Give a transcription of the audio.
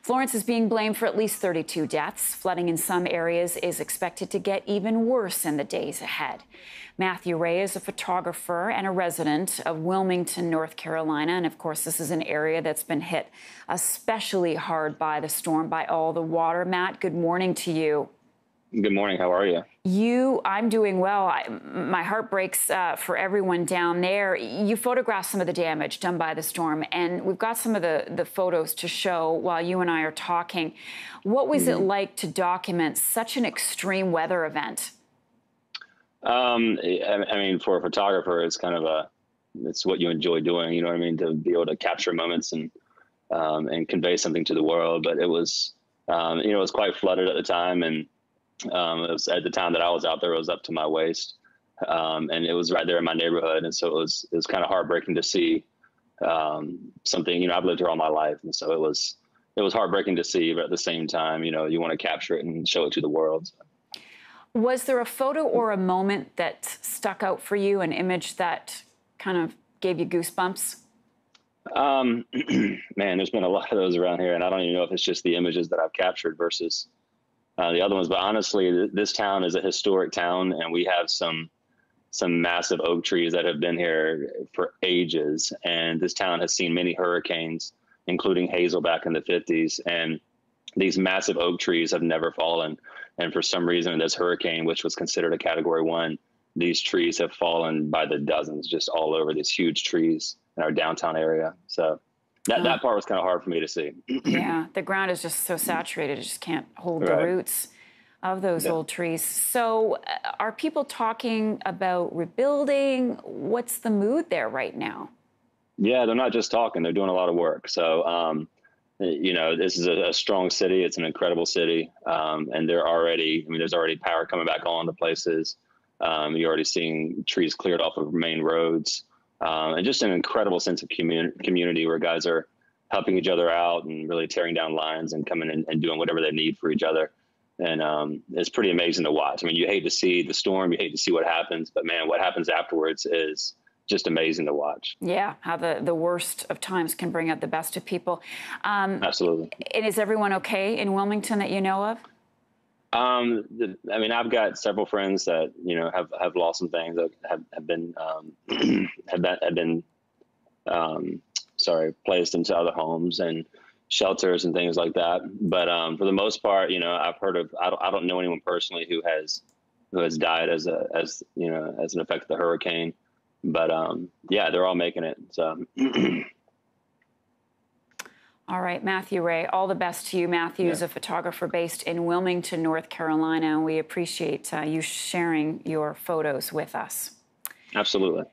Florence is being blamed for at least 32 deaths. Flooding in some areas is expected to get even worse in the days ahead. Matthew Ray is a photographer and a resident of Wilmington, North Carolina. And of course, this is an area that's been hit especially hard by the storm, by all the water. Matt, good morning to you. Good morning. How are you? I'm doing well. My heart breaks for everyone down there. You photographed some of the damage done by the storm, and we've got some of the photos to show while you and I are talking. What was it like to document such an extreme weather event? I mean, for a photographer, it's kind of it's what you enjoy doing. You know what I mean? To be able to capture moments and convey something to the world. But it was, it was quite flooded at the time, and it was at the time that I was out there, it was up to my waist, and it was right there in my neighborhood, and so it was kind of heartbreaking to see something. I've lived here all my life, and so it was heartbreaking to see, but at the same time, you want to capture it and show it to the world. So. Was there a photo or a moment that stuck out for you, an image that kind of gave you goosebumps? Man, there's been a lot of those around here, and I don't even know if it's just the images that I've captured versus the other ones. But honestly, this town is a historic town, and we have some massive oak trees that have been here for ages. And this town has seen many hurricanes, including Hazel back in the 50s. And these massive oak trees have never fallen. And for some reason, this hurricane, which was considered a Category 1, these trees have fallen by the dozens, just all over these huge trees in our downtown area. So that part was kind of hard for me to see. Yeah, the ground is just so saturated, it just can't hold the roots of those old trees. So are people talking about rebuilding? What's the mood there right now? Yeah, they're not just talking, they're doing a lot of work. So, this is a strong city. It's an incredible city. And there's already power coming back on to places. You're already seeing trees cleared off of main roads. And just an incredible sense of community where guys are helping each other out and really tearing down lines and coming in and doing whatever they need for each other. And it's pretty amazing to watch. I mean, you hate to see the storm, you hate to see what happens, but man, what happens afterwards is just amazing to watch. Yeah, how the worst of times can bring out the best of people. Absolutely. And is everyone okay in Wilmington that you know of? I've got several friends that have lost some things, that have been placed into other homes and shelters and things like that. But for the most part, I've heard of. I don't know anyone personally who has died as an effect of the hurricane. But yeah, they're all making it. So. All right, Matthew Ray, all the best to you. Matthew is a photographer based in Wilmington, North Carolina, and we appreciate you sharing your photos with us. Absolutely.